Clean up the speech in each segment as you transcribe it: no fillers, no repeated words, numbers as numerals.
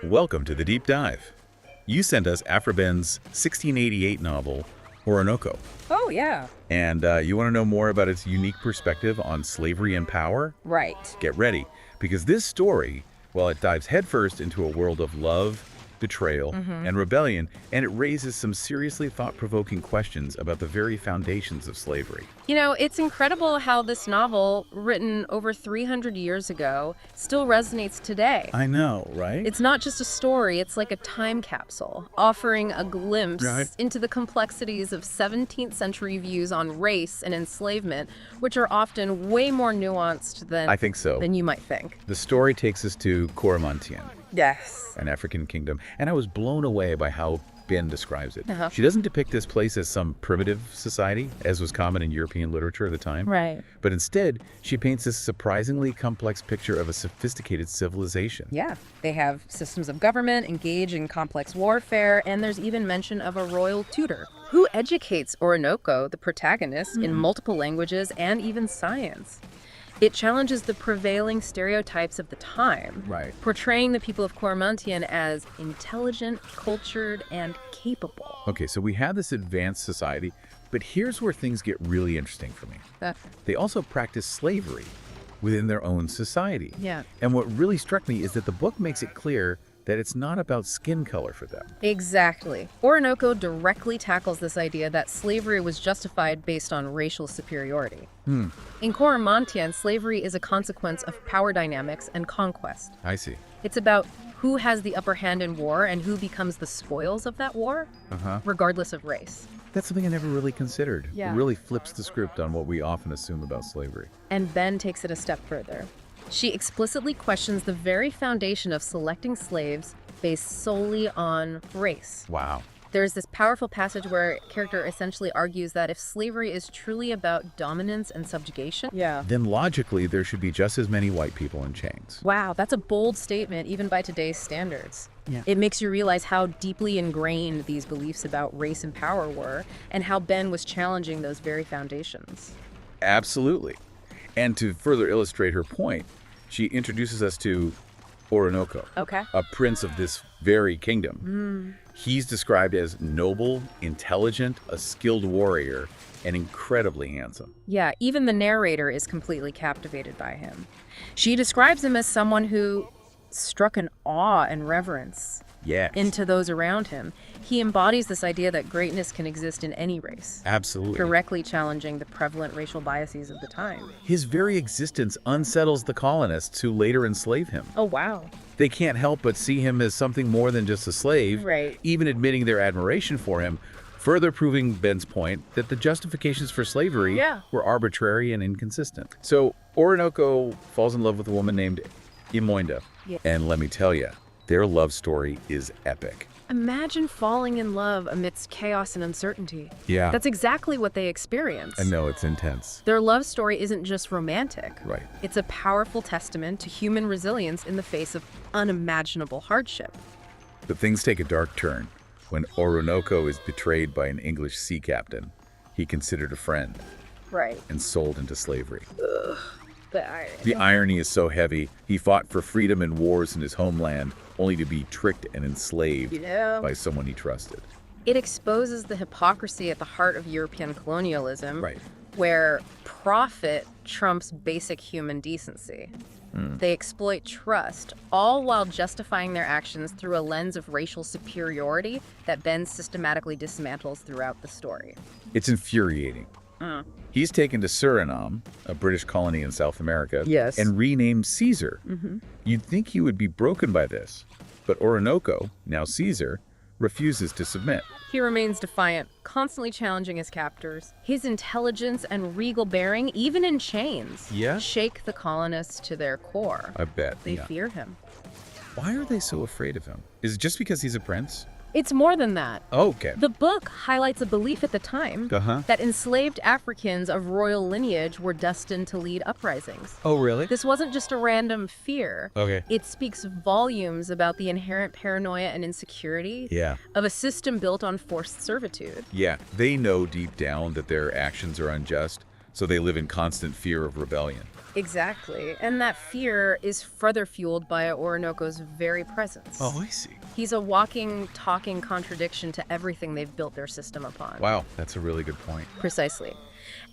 Welcome to the Deep Dive. You sent us Afraben's 1688 novel, Orinoco. Oh, yeah. And you want to know more about its unique perspective on slavery and power? Right. Get ready, because this story, well, it dives headfirst into a world of love, betrayal, and rebellion, and it raises some seriously thought-provoking questions about the very foundations of slavery. You know, it's incredible how this novel, written over 300 years ago, still resonates today. I know, right? It's not just a story, it's like a time capsule, offering a glimpse into the complexities of 17th century views on race and enslavement, which are often way more nuanced than I think so. than you might think. The story takes us to Coromantien, Yes. an African kingdom, and I was blown away by how Ben describes it. She doesn't depict this place as some primitive society, as was common in European literature at the time. Right. But instead, she paints this surprisingly complex picture of a sophisticated civilization. Yeah. They have systems of government, engage in complex warfare, and there's even mention of a royal tutor who educates Orinoco, the protagonist, in multiple languages and even science. It challenges the prevailing stereotypes of the time, portraying the people of Coromantien as intelligent, cultured, and capable. Okay, so we have this advanced society, but here's where things get really interesting for me. They also practice slavery within their own society. Yeah. And what really struck me is that the book makes it clear that it's not about skin color for them. Exactly. Orinoco directly tackles this idea that slavery was justified based on racial superiority. In Coromantien, slavery is a consequence of power dynamics and conquest. I see. It's about who has the upper hand in war and who becomes the spoils of that war, regardless of race. That's something I never really considered. Yeah. It really flips the script on what we often assume about slavery. And Ben takes it a step further. She explicitly questions the very foundation of selecting slaves based solely on race. Wow. There's this powerful passage where a character essentially argues that if slavery is truly about dominance and subjugation, Then logically, there should be just as many white people in chains. wow, that's a bold statement even by today's standards. It makes you realize how deeply ingrained these beliefs about race and power were, and how Ben was challenging those very foundations. Absolutely. And to further illustrate her point, she introduces us to Orinoco, Okay. a prince of this very kingdom. He's described as noble, intelligent, a skilled warrior, and incredibly handsome. Yeah, even the narrator is completely captivated by him. She describes him as someone who struck an awe and reverence Yes. into those around him. He embodies this idea that greatness can exist in any race, Absolutely. directly challenging the prevalent racial biases of the time. His very existence unsettles the colonists who later enslave him. Oh, wow. They can't help but see him as something more than just a slave, Right. even admitting their admiration for him, further proving Ben's point that the justifications for slavery were arbitrary and inconsistent. So Orinoco falls in love with a woman named Imoinda. Yeah. And let me tell you, their love story is epic. Imagine falling in love amidst chaos and uncertainty. Yeah. That's exactly what they experience. I know, it's intense. Their love story isn't just romantic. Right. It's a powerful testament to human resilience in the face of unimaginable hardship. But things take a dark turn when Orinoco is betrayed by an English sea captain he considered a friend Right. and sold into slavery. But The irony is so heavy. He fought for freedom in wars in his homeland, only to be tricked and enslaved by someone he trusted. it exposes the hypocrisy at the heart of European colonialism, Right. where profit trumps basic human decency. They exploit trust, all while justifying their actions through a lens of racial superiority that Ben systematically dismantles throughout the story. It's infuriating. He's taken to Suriname, a British colony in South America, Yes. and renamed Caesar. You'd think he would be broken by this, but Orinoco, now Caesar, refuses to submit. He remains defiant, constantly challenging his captors. His intelligence and regal bearing, even in chains, shake the colonists to their core. I bet. They fear him. Why are they so afraid of him? Is it just because he's a prince? It's more than that. Oh, okay. The book highlights a belief at the time that enslaved Africans of royal lineage were destined to lead uprisings. Oh, really? This wasn't just a random fear. Okay. It speaks volumes about the inherent paranoia and insecurity of a system built on forced servitude. Yeah, they know deep down that their actions are unjust, So they live in constant fear of rebellion. Exactly. And that fear is further fueled by Orinoco's very presence. Oh, I see. He's a walking, talking contradiction to everything they've built their system upon. Wow, that's a really good point. Precisely.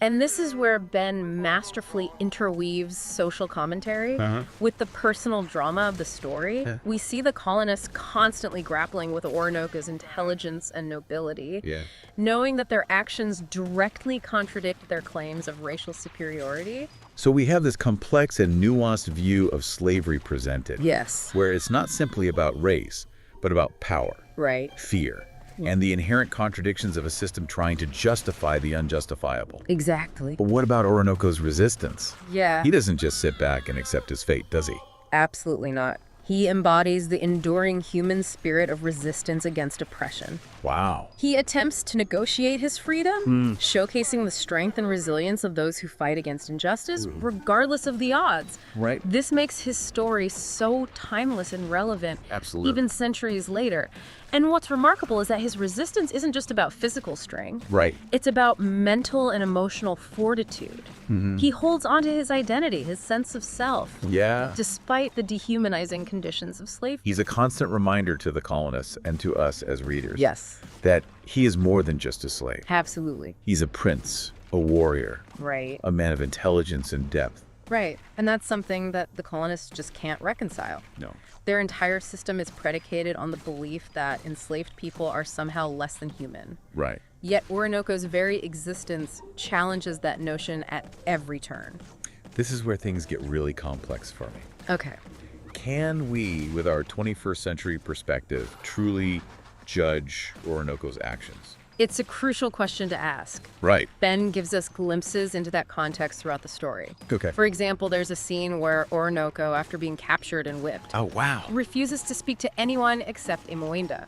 And this is where Ben masterfully interweaves social commentary with the personal drama of the story. We see the colonists constantly grappling with Orinoco's intelligence and nobility, knowing that their actions directly contradict their claims of racial superiority. So we have this complex and nuanced view of slavery presented. Yes. Where it's not simply about race, but about power, Right. fear, and the inherent contradictions of a system trying to justify the unjustifiable. Exactly. But what about Orinoco's resistance? Yeah. He doesn't just sit back and accept his fate, does he? Absolutely not. He embodies the enduring human spirit of resistance against oppression. Wow. He attempts to negotiate his freedom, showcasing the strength and resilience of those who fight against injustice, regardless of the odds. Right. This makes his story so timeless and relevant, Absolutely. even centuries later. And what's remarkable is that his resistance isn't just about physical strength. Right. It's about mental and emotional fortitude. He holds on to his identity, his sense of self, Yeah. despite the dehumanizing conditions of slavery. He's a constant reminder to the colonists and to us as readers Yes, that he is more than just a slave. absolutely. He's a prince, a warrior, Right. a man of intelligence and depth. Right. And that's something that the colonists just can't reconcile. No. Their entire system is predicated on the belief that enslaved people are somehow less than human. Right. Yet Orinoco's very existence challenges that notion at every turn. This is where things get really complex for me. Okay. Can we, with our 21st century perspective, truly judge Orinoco's actions? It's a crucial question to ask. Right. Ben gives us glimpses into that context throughout the story. Okay. For example, there's a scene where Orinoco, after being captured and whipped, Oh, wow. refuses to speak to anyone except Imawenda.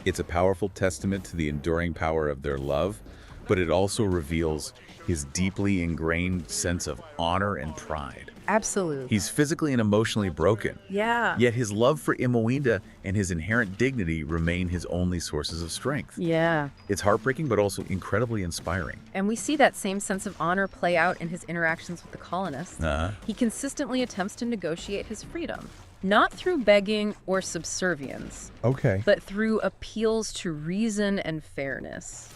It's a powerful testament to the enduring power of their love, but it also reveals his deeply ingrained sense of honor and pride. Absolutely. He's physically and emotionally broken, Yeah. yet his love for Imawenda and his inherent dignity remain his only sources of strength. Yeah. It's heartbreaking, but also incredibly inspiring. And we see that same sense of honor play out in his interactions with the colonists. He consistently attempts to negotiate his freedom, not through begging or subservience, Okay. but through appeals to reason and fairness.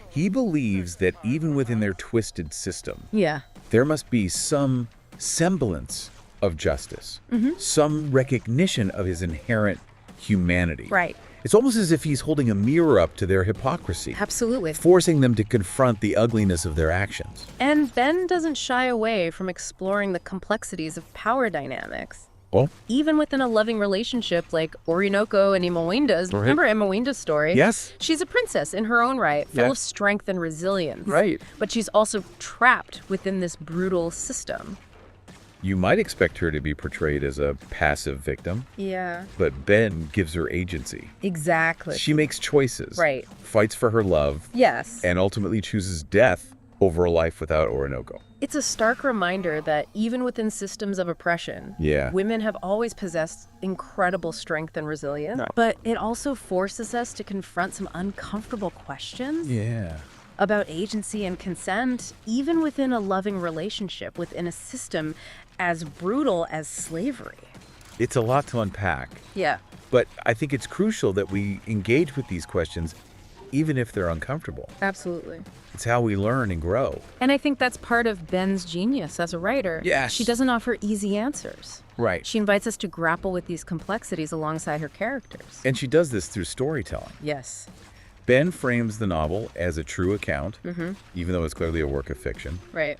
He believes that even within their twisted system, Yeah. there must be some semblance of justice, some recognition of his inherent humanity. Right. It's almost as if he's holding a mirror up to their hypocrisy, Absolutely. forcing them to confront the ugliness of their actions. And Ben doesn't shy away from exploring the complexities of power dynamics. Well, Even within a loving relationship like Orinoco and Imawenda's. Right. Remember Imawenda's story? yes. She's a princess in her own right, full Yeah. of strength and resilience. Right. But she's also trapped within this brutal system. You might expect her to be portrayed as a passive victim, Yeah. but Ben gives her agency. Exactly. She makes choices, Right. fights for her love, Yes. and ultimately chooses death over a life without Orinoco. It's a stark reminder that even within systems of oppression, Yeah. women have always possessed incredible strength and resilience. But it also forces us to confront some uncomfortable questions Yeah. about agency and consent, even within a loving relationship, within a system as brutal as slavery. It's a lot to unpack, Yeah. but I think it's crucial that we engage with these questions even if they're uncomfortable. Absolutely. It's how we learn and grow. And I think that's part of Ben's genius as a writer. Yes. She doesn't offer easy answers. Right. She invites us to grapple with these complexities alongside her characters. And she does this through storytelling. Yes. Ben frames the novel as a true account, even though it's clearly a work of fiction. Right.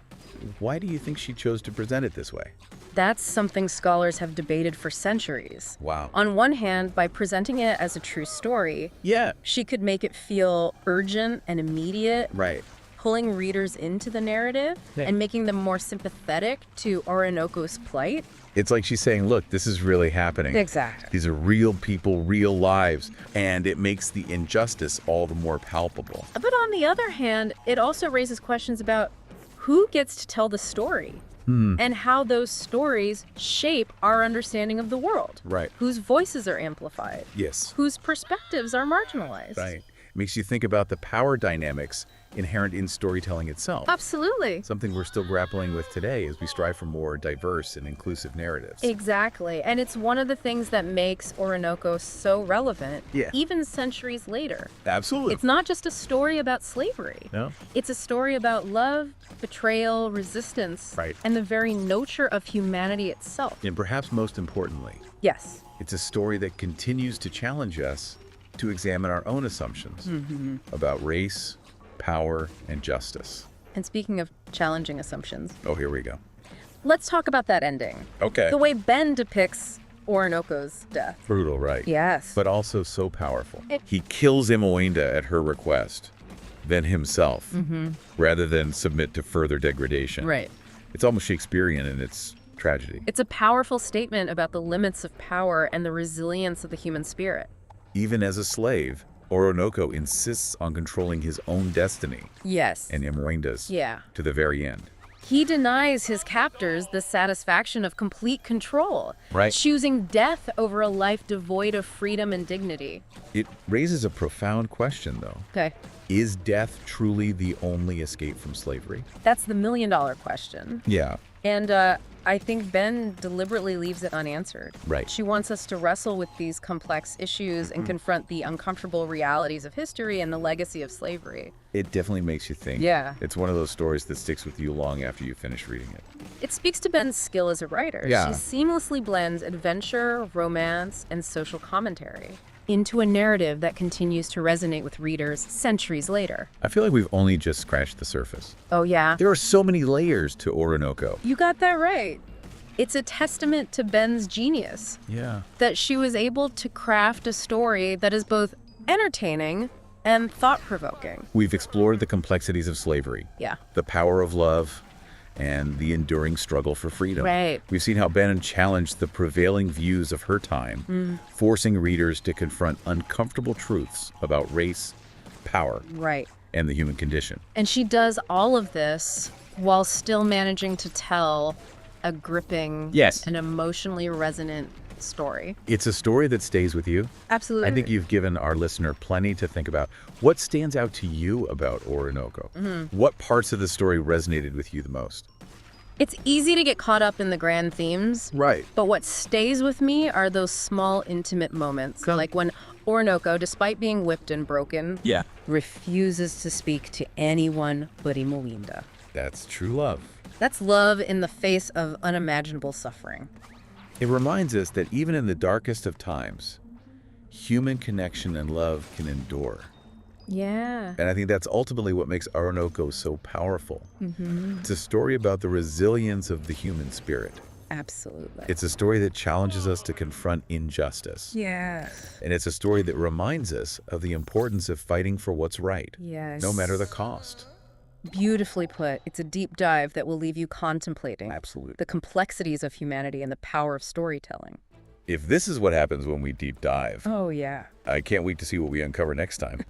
Why do you think she chose to present it this way? That's something scholars have debated for centuries. Wow. On one hand, by presenting it as a true story, Yeah. she could make it feel urgent and immediate, Right. pulling readers into the narrative and making them more sympathetic to Orinoco's plight. It's like she's saying, look, this is really happening. Exactly. These are real people, real lives, and it makes the injustice all the more palpable. But on the other hand, it also raises questions about who gets to tell the story and how those stories shape our understanding of the world. Right. Whose voices are amplified, Yes. whose perspectives are marginalized. Right. It makes you think about the power dynamics inherent in storytelling itself. Absolutely. Something we're still grappling with today as we strive for more diverse and inclusive narratives. Exactly. And it's one of the things that makes Orinoco so relevant, Yeah. even centuries later. Absolutely. It's not just a story about slavery. No? It's a story about love, betrayal, resistance, Right. and the very nature of humanity itself. And perhaps most importantly, Yes. it's a story that continues to challenge us to examine our own assumptions about race, power, and justice. And speaking of challenging assumptions, Oh, here we go. let's talk about that ending. Okay. The way Ben depicts Orinoco's death. Brutal, right? Yes. But also so powerful. He kills Imoenda at her request, then himself, rather than submit to further degradation. Right. It's almost Shakespearean in its tragedy. It's a powerful statement about the limits of power and the resilience of the human spirit. Even as a slave, Orinoco insists on controlling his own destiny Yes. and Imoenda's Yeah. to the very end. He denies his captors the satisfaction of complete control, Right. choosing death over a life devoid of freedom and dignity. It raises a profound question, though. Okay, Is death truly the only escape from slavery? that's the million-dollar question. Yeah. And I think Ben deliberately leaves it unanswered. Right. She wants us to wrestle with these complex issues and confront the uncomfortable realities of history and the legacy of slavery. It definitely makes you think. Yeah. It's one of those stories that sticks with you long after you finish reading it. It speaks to Ben's skill as a writer. Yeah. She seamlessly blends adventure, romance, and social commentary into a narrative that continues to resonate with readers centuries later. I feel like we've only just scratched the surface. Oh, yeah. There are so many layers to Orinoco. You got that right. It's a testament to Ben's genius Yeah. that she was able to craft a story that is both entertaining and thought-provoking. We've explored the complexities of slavery, Yeah. the power of love, and the enduring struggle for freedom. Right. We've seen how Bannon challenged the prevailing views of her time, forcing readers to confront uncomfortable truths about race, power, Right. and the human condition. And she does all of this while still managing to tell a gripping Yes. and emotionally resonant story. It's a story that stays with you. Absolutely. I think you've given our listener plenty to think about. What stands out to you about Orinoco? What parts of the story resonated with you the most? It's easy to get caught up in the grand themes, Right. but what stays with me are those small, intimate moments, like when Orinoco, despite being whipped and broken, Yeah. refuses to speak to anyone but Imoenda. That's true love. That's love in the face of unimaginable suffering. It reminds us that even in the darkest of times, human connection and love can endure. Yeah. And I think that's ultimately what makes Orinoco so powerful. It's a story about the resilience of the human spirit. Absolutely. It's a story that challenges us to confront injustice. Yes. And it's a story that reminds us of the importance of fighting for what's right, Yes. no matter the cost. Beautifully put. It's a deep dive that will leave you contemplating Absolutely. the complexities of humanity and the power of storytelling. If this is what happens when we deep dive, Oh, yeah. I can't wait to see what we uncover next time.